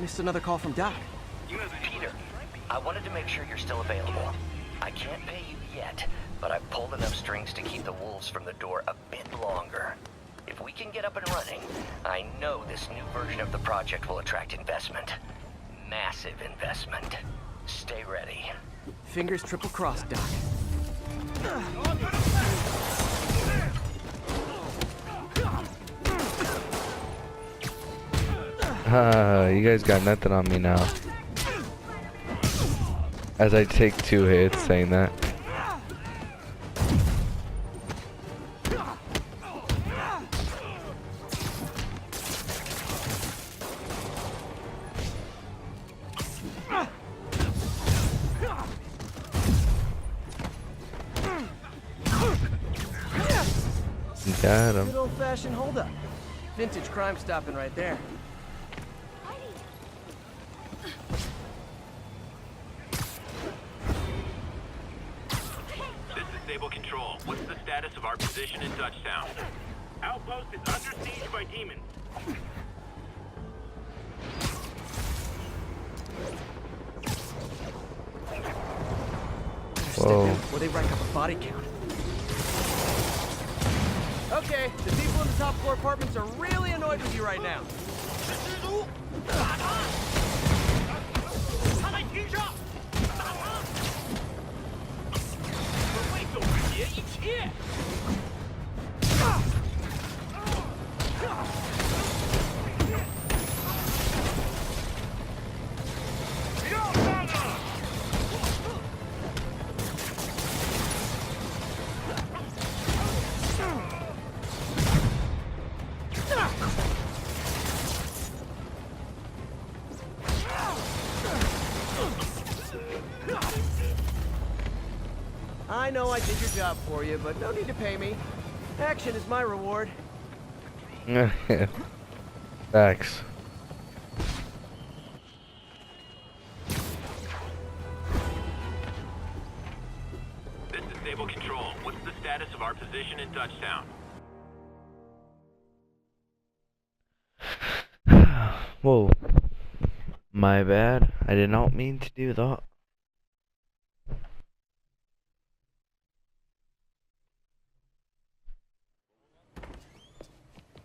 Missed another call from Doc. Peter, I wanted to make sure you're still available. I can't pay you yet, but I've pulled enough strings to keep the wolves from the door a bit longer. If we can get up and running, I know this new version of the project will attract investment. Massive investment. Stay ready. Fingers triple crossed, Doc. You guys got nothing on me now. As I take 2 hits saying that. Got him. Good old-fashioned holdup. Vintage crime stopping right there. This is Stable Control. What's the status of our position in Touchdown? Outpost is under siege by demons. Whoa. Before they rack up a body count. Okay, the people in the top floor apartments are really annoyed with you right now. I know I did your job for you, but no need to pay me. Action is my reward. Facts. This is Stable Control. What's the status of our position in Touchdown? Whoa. My bad. I did not mean to do that.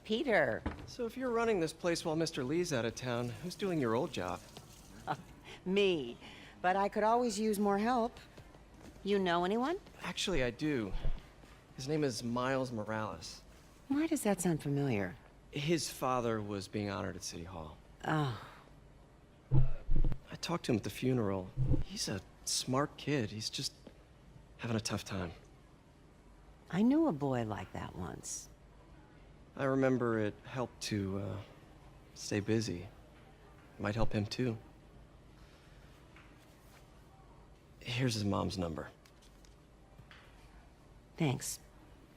Peter. So if you're running this place while Mr. Lee's out of town, who's doing your old job? Me. But I could always use more help. You know anyone? Actually, I do. His name is Miles Morales. Why does that sound familiar? His father was being honored at City Hall. Oh. I talked to him at the funeral. He's a smart kid. He's just having a tough time. I knew a boy like that once. I remember it helped to stay busy. Might help him too. Here's his mom's number. Thanks.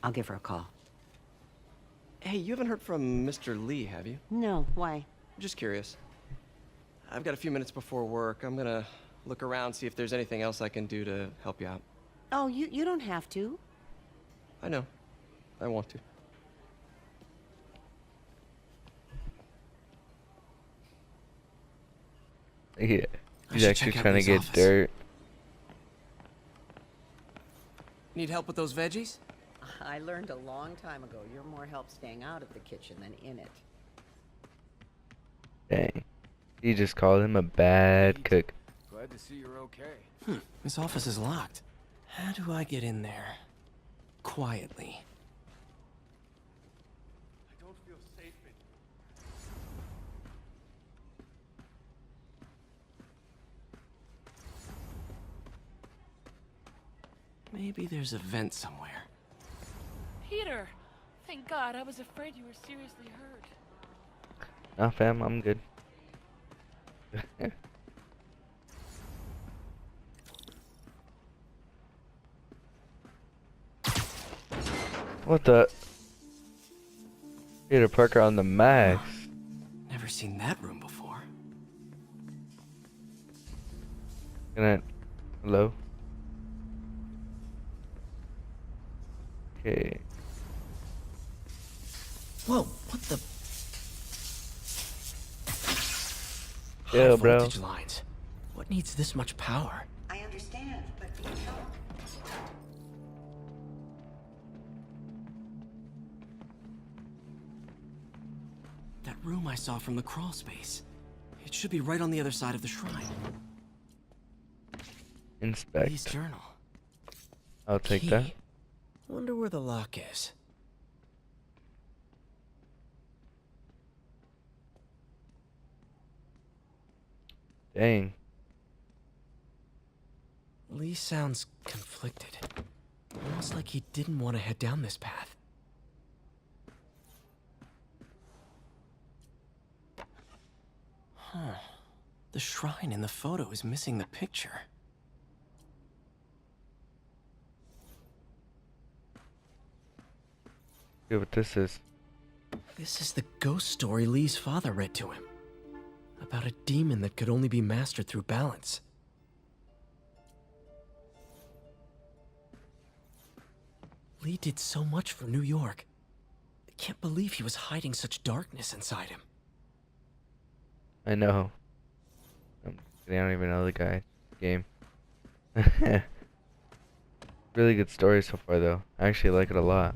I'll give her a call. Hey, you haven't heard from Mr. Lee, have you? No, why? Just curious. I've got a few minutes before work. I'm gonna look around, see if there's anything else I can do to help you out. Oh, you don't have to. I know. I want to. Yeah. I He's should actually check out trying to Lee's get office. dirt. Need help with those veggies? I learned a long time ago you're more help staying out of the kitchen than in it. Dang. He just called him a bad cook. Glad to see you're okay. This office is locked. How do I get in there? Quietly. I don't feel safe in Maybe there's a vent somewhere. Peter! Thank God, I was afraid you were seriously hurt. Nah, fam, I'm good. What the? Peter Parker on the max. Never seen that room before. Hello? Okay. Whoa, what the? High Chill, bro. voltage lines. What needs this much power? I understand, but you don't. That room I saw from the crawl space. It should be right on the other side of the shrine. Lee's Inspect. journal. I'll take Key. that. Wonder where the lock is. Dang. Lee sounds conflicted. Almost like he didn't want to head down this path. Huh. The shrine in the photo is missing the picture. See what this is. This is the ghost story Lee's father read to him. About a demon that could only be mastered through balance. Lee did so much for New York. I can't believe he was hiding such darkness inside him. I know. I don't even know the guy. Game. Really good story so far, though. I actually like it a lot.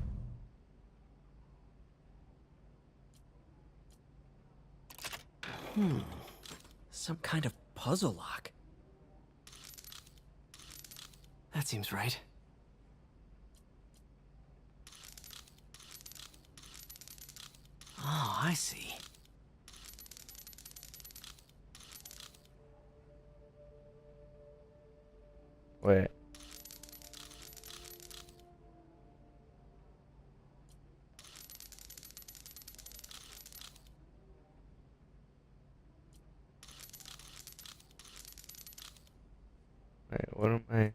Some kind of puzzle lock. That seems right. Oh, I see. Wait. Wait, what am I?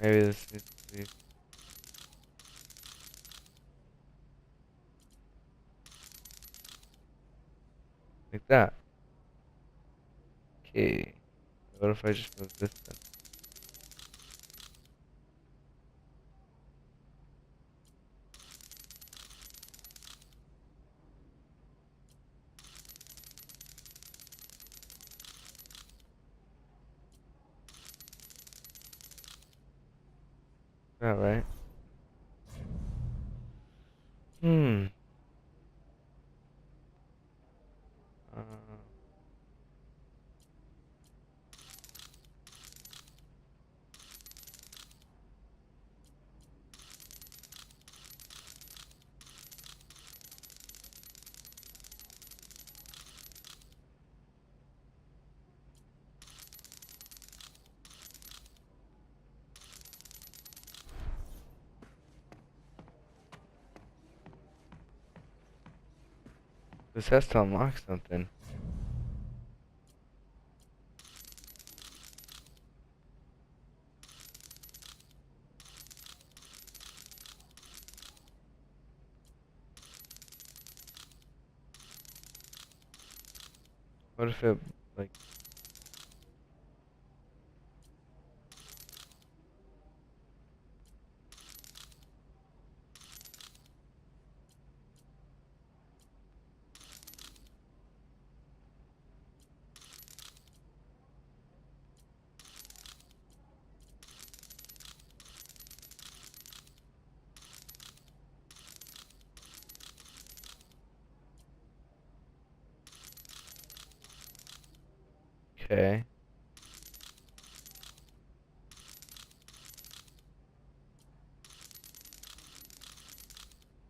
Maybe this needs to be. Like that. Okay. What if I just move this then? All right. Hmm. Uh, this has to unlock something. What if it, like... Okay.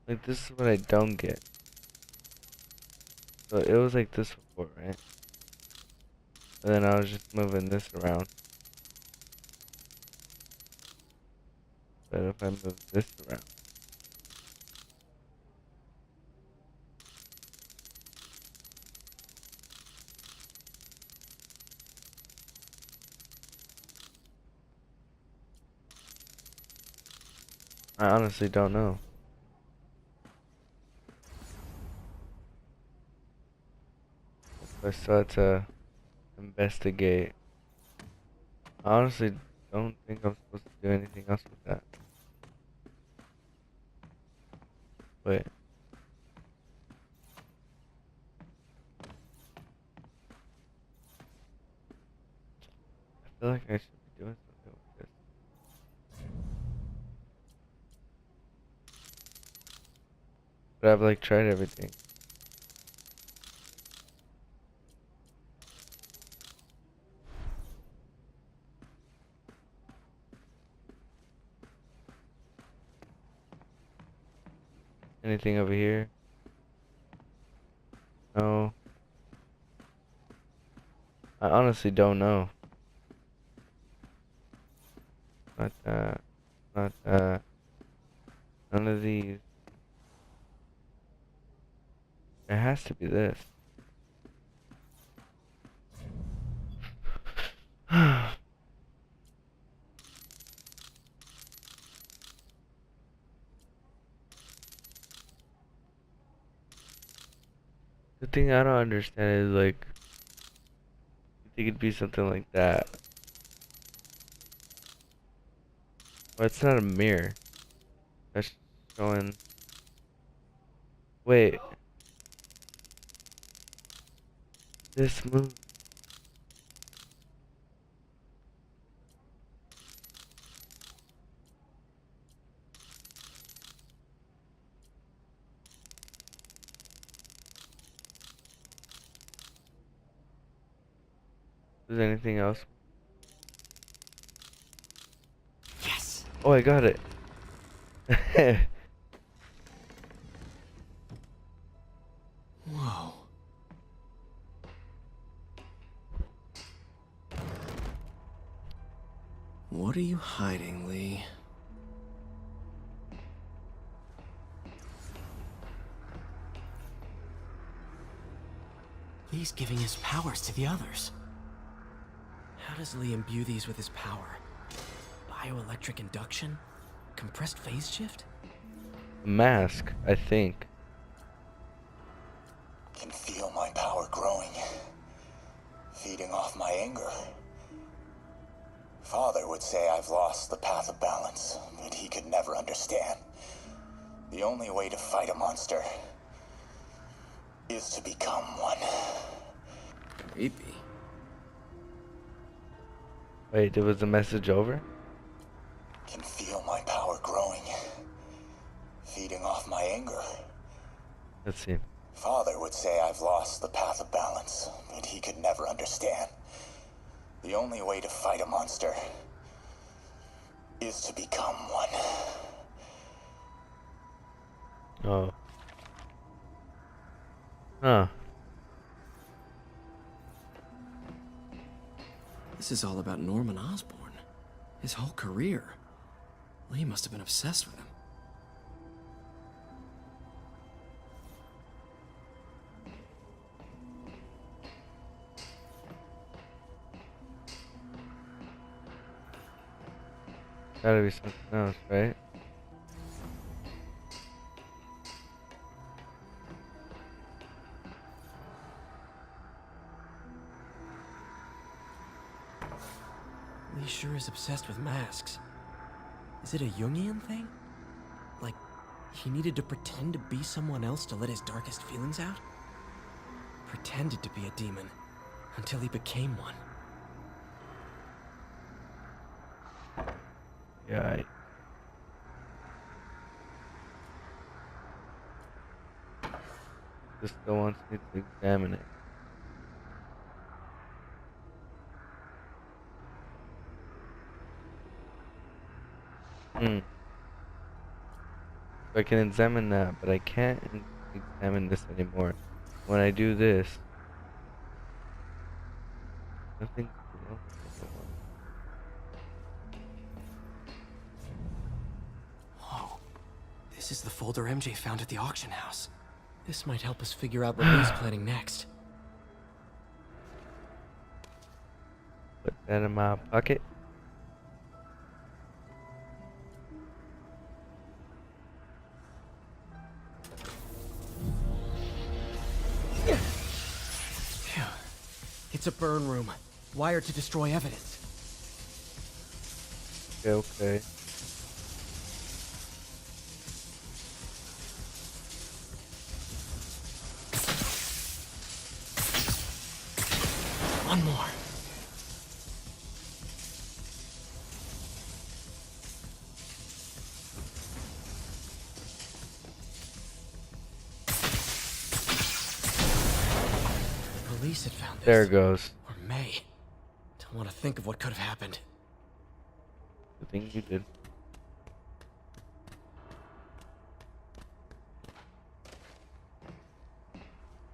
Like, this is what I don't get. So it was like this before, right? And then I was just moving this around. But if I move this around... I honestly don't know. I still have to investigate. I honestly don't think I'm supposed to do anything else with that. Wait. feel like I should be doing something with this. But I've like tried everything. Anything over here? No. I honestly don't know. Not that. Not that. None of these. It has to be this. The thing I don't understand is like, you think it'd be something like that. Well, it's not a mirror. That's showing. Wait. This move. Is there anything else? Yes! Oh, I got it. Whoa. What are you hiding, Lee? Lee's giving his powers to the others. How does Lee imbue these with his power? Bioelectric induction? Compressed phase shift? Mask, I think. Can feel my power growing, feeding off my anger. Father would say I've lost the path of balance, but he could never understand. The only way to fight a monster is to become one. Creepy. Wait, was the message over? Can feel my power growing, feeding off my anger. Let's see. Father would say I've lost the path of balance, but he could never understand. The only way to fight a monster is to become one. Oh. Huh. This is all about Norman Osborn. His whole career. Lee must have been obsessed with him. Gotta be something else, right? Lee sure is obsessed with masks. Is it a Jungian thing? Like, he needed to pretend to be someone else to let his darkest feelings out? Pretended to be a demon until he became one. Yeah. Just still wants me to examine it. So I can examine that, but I can't examine this anymore. When I do this, nothing's wrong. Whoa. This is the folder MJ found at the auction house. This might help us figure out what Lee's planning next. Put that in my pocket. Phew. It's a burn room, wired to destroy evidence. Okay. One more. this. There it goes. Or May. Don't want to think of what could have happened. The thing you did.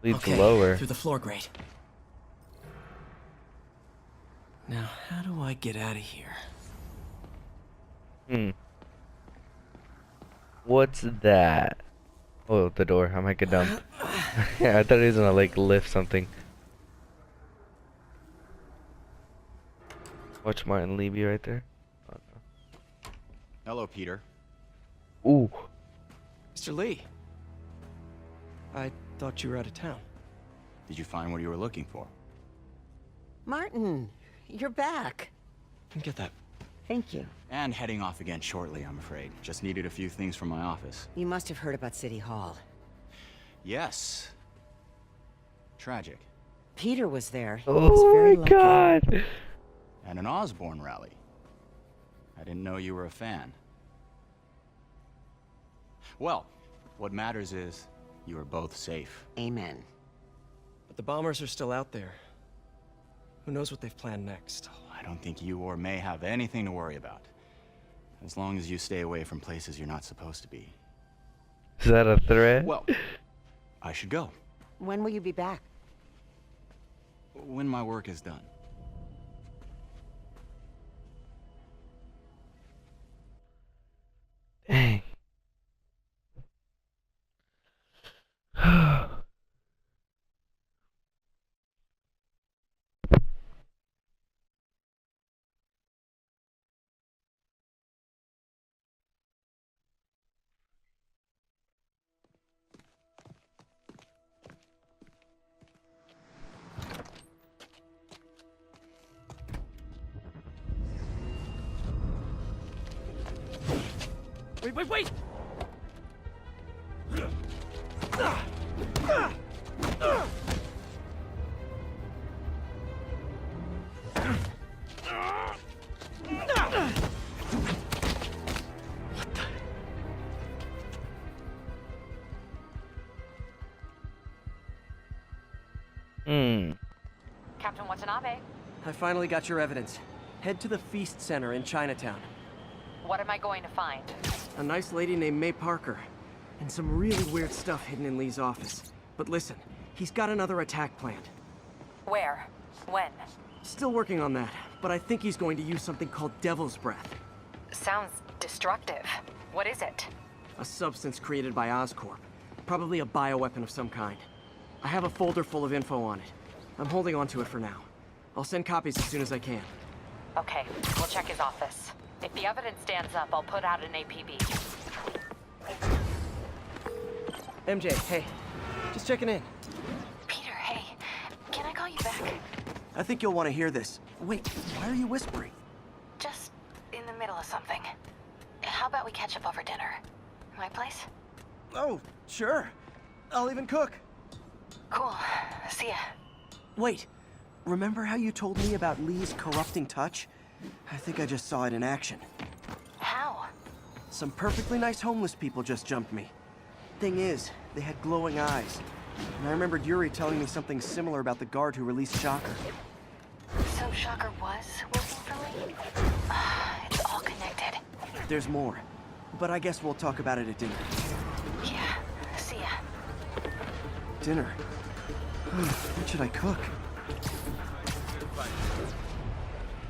Leads Okay, lower. through the floor grate. Now, how do I get out of here? What's that? Oh, the door. I might get dumped. Yeah, I thought he was gonna like lift something. Watch Martin leave you right there. Oh, Hello, Peter. no. Ooh. Mr. Lee. I thought you were out of town. Did you find what you were looking for? Martin, you're back. Get that. Thank you. And heading off again shortly, I'm afraid. Just needed a few things from my office. You must have heard about City Hall. Yes. Tragic. Peter was there. He was Oh very my lucky. god. And an Osborne rally. I didn't know you were a fan. Well, what matters is you are both safe. Amen. But the bombers are still out there. Who knows what they've planned next? I don't think you or May have anything to worry about. As long as you stay away from places you're not supposed to be. Is that a threat? Well, I should go. When will you be back? When my work is done. Dang. Wait! Captain Watanabe, I finally got your evidence. Head to the Feast Center in Chinatown. what am I going to find? A nice lady named May Parker. And some really weird stuff hidden in Lee's office. But listen, he's got another attack planned. Where? When? Still working on that, but I think he's going to use something called Devil's Breath. Sounds destructive. What is it? A substance created by Oscorp. Probably a bioweapon of some kind. I have a folder full of info on it. I'm holding on to it for now. I'll send copies as soon as I can. Okay, we'll check his office. If the evidence stands up, I'll put out an APB. MJ, hey. Just checking in. Peter, hey. Can I call you back? I think you'll want to hear this. Wait, why are you whispering? Just in the middle of something. How about we catch up over dinner? My place? Oh, sure. I'll even cook. Cool. See ya. Wait, remember how you told me about Lee's corrupting touch? I think I just saw it in action. How? Some perfectly nice homeless people just jumped me. Thing is, they had glowing eyes. And I remembered Yuri telling me something similar about the guard who released Shocker. So Shocker was working for Lee? It's all connected. There's more. But I guess we'll talk about it at dinner. Yeah. See ya. Dinner? What should I cook?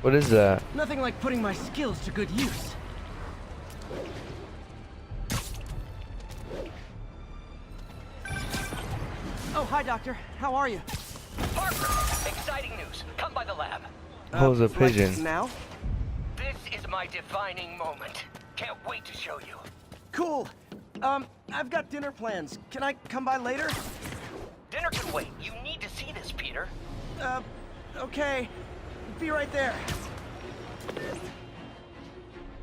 What is that? Nothing like putting my skills to good use. Oh, hi, Doctor. How are you? Parker, exciting news. Come by the lab. Oh, the Like pigeon. now? This is my defining moment. Can't wait to show you. Cool. I've got dinner plans. Can I come by later? Dinner can wait. You need to see this, Peter. Okay. Be right there.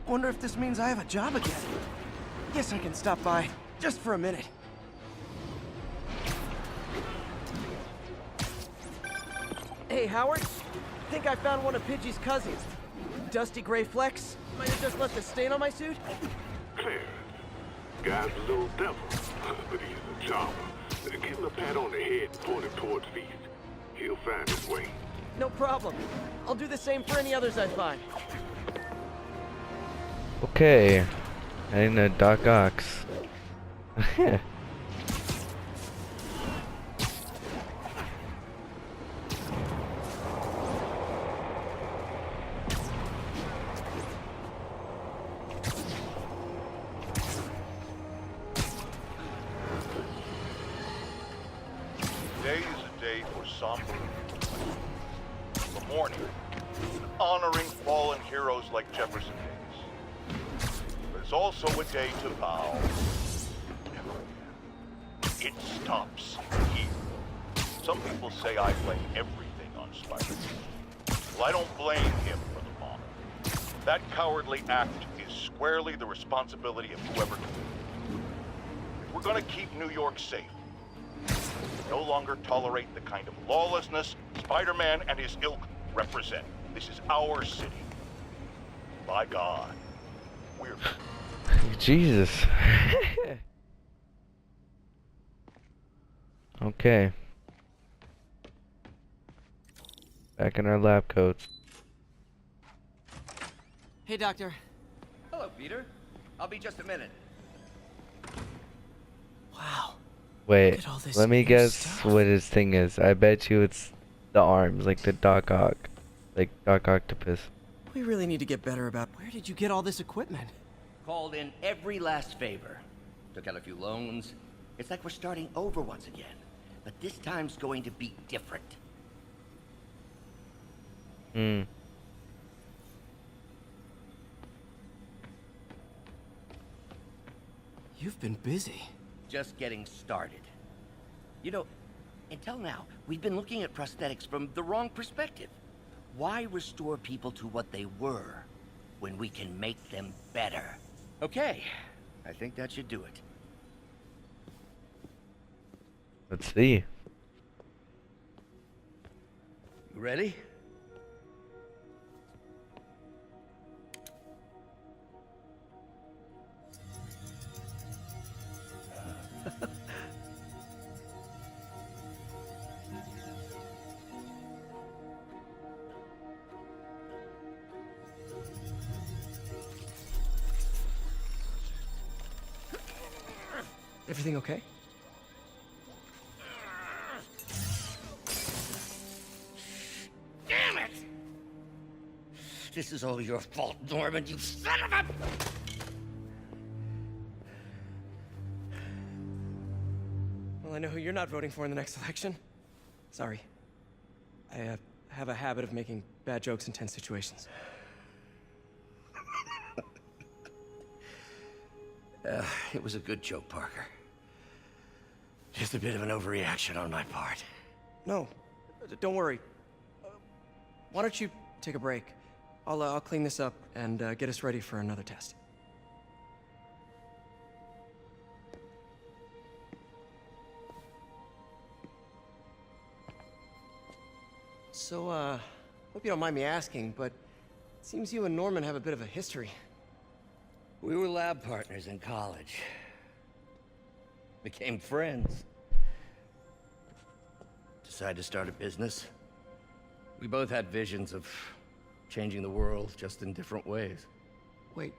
Wonder if this means I have a job again. Guess I can stop by, just for a minute. Hey, Howard. Think I found one of Pidgey's cousins. Dusty gray flecks. Might have just left a stain on my suit. Clarence, guy's a little devil, but he's a charmer. Give him a pat on the head and point him towards Feast. He'll find his way. No problem. I'll do the same for any others I find. Okay. Heading to Doc Ox. Today is a day for somber, for mourning, honoring fallen heroes like Jefferson Davis. But it's also a day to vow never again. It stops here. Some people say I blame everything on Spider-Man. Well, I don't blame him for the bomb. That cowardly act is squarely the responsibility of whoever committed it. If we're gonna keep New York safe, no longer tolerate the kind of lawlessness Spider-Man and his ilk represent. This is our city. By God, we're... Jesus. Okay. Back in our lab coats. Hey, Doctor. Hello, Peter. I'll be just a minute. Wow. Wait, at all this let me new guess stuff. what his thing is. I bet you it's the arms, like the Doc Ock. Like Doc Octopus. We really need to get better about where did you get all this equipment? Called in every last favor. Took out a few loans. It's like we're starting over once again. But this time's going to be different. Hmm. You've been busy. Just getting started. You know, until now, we've been looking at prosthetics from the wrong perspective. Why restore people to what they were when we can make them better? Okay, I think that should do it. Let's see. You ready? Everything okay? Damn it! This is all your fault, Norman, you son of a... Well, I know who you're not voting for in the next election. Sorry. I have a habit of making bad jokes in tense situations. It was a good joke, Parker. Just a bit of an overreaction on my part. No, don't worry. Why don't you take a break? I'll clean this up and get us ready for another test. So, hope you don't mind me asking, but it seems you and Norman have a bit of a history. We were lab partners in college. Became friends. Decided to start a business. We both had visions of changing the world, just in different ways. Wait,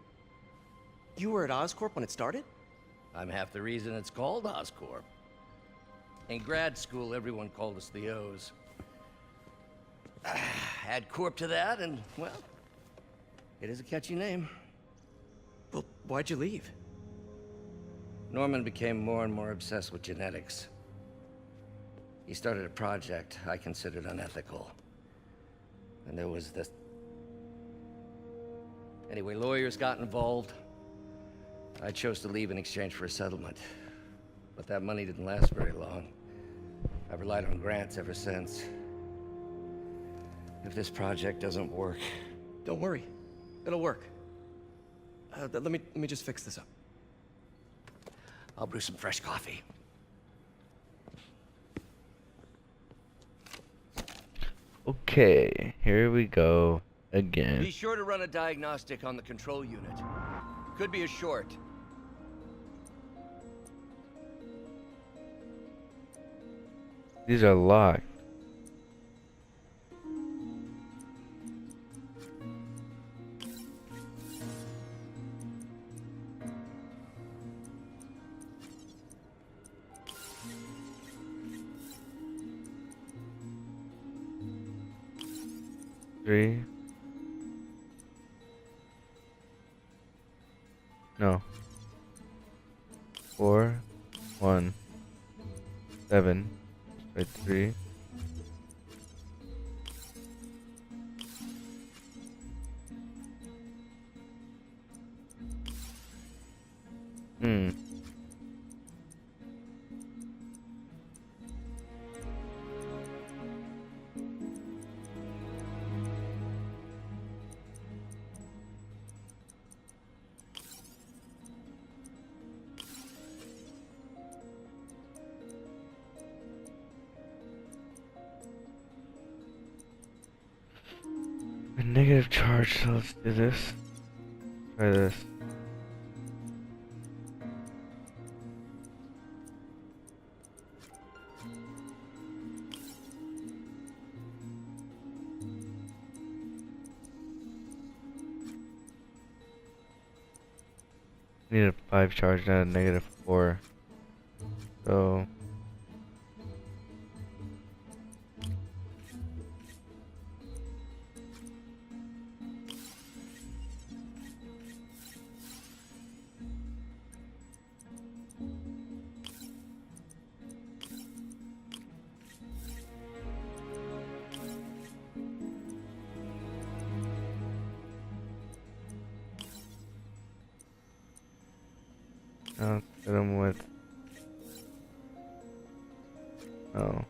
you were at Oscorp when it started? I'm half the reason it's called Oscorp. In grad school, everyone called us the O's. Add Corp to that, and, well, it is a catchy name. Well, why'd you leave? Norman became more and more obsessed with genetics. He started a project I considered unethical. And there was this... Anyway, lawyers got involved. I chose to leave in exchange for a settlement. But that money didn't last very long. I've relied on grants ever since. If this project doesn't work... Don't worry. It'll work. Let me just fix this up. I'll brew some fresh coffee. Okay, here we go again. Be sure to run a diagnostic on the control unit. Could be a short. These are locked. 3. No. 4, 1, 7, by 3. A negative charge, so let's do this. Try this. Need a 5 charge, not a negative 4. So I'll hit him with. Oh.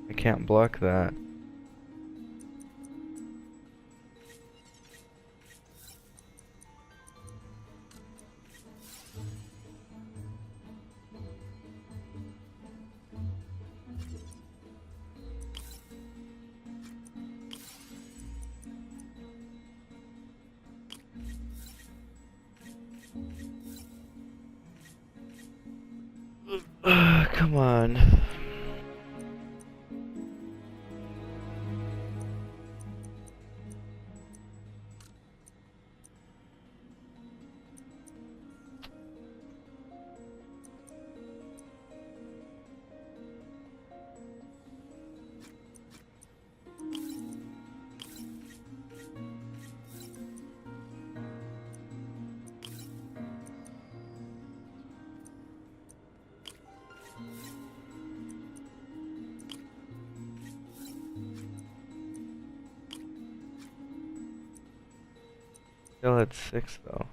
I can't block that. Come on. Still at 6 though.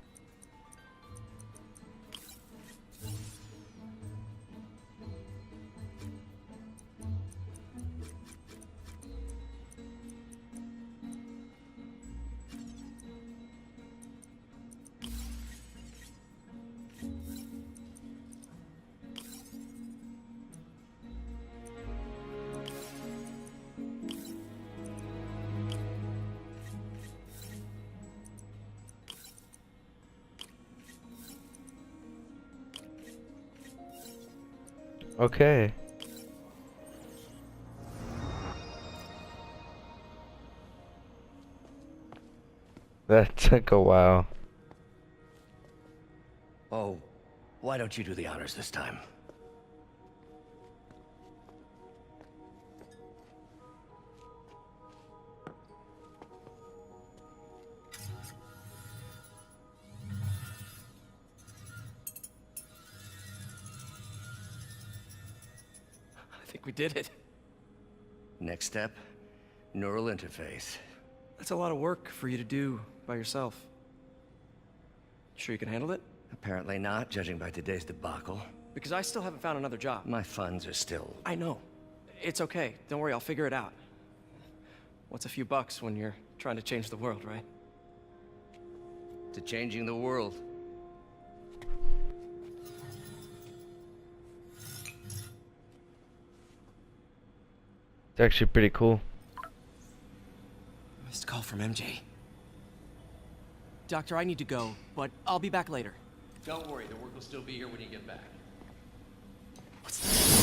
Okay. That took a while. Oh, why don't you do the honors this time? I think we did it. Next step, neural interface. That's a lot of work for you to do by yourself. Sure you can handle it? Apparently not, judging by today's debacle. Because I still haven't found another job. My funds are still... I know. It's okay. Don't worry, I'll figure it out. What's a few bucks when you're trying to change the world, right? To changing the world. It's actually pretty cool. Missed call from MJ. Doctor, I need to go, but I'll be back later. Don't worry, the work will still be here when you get back. What's that?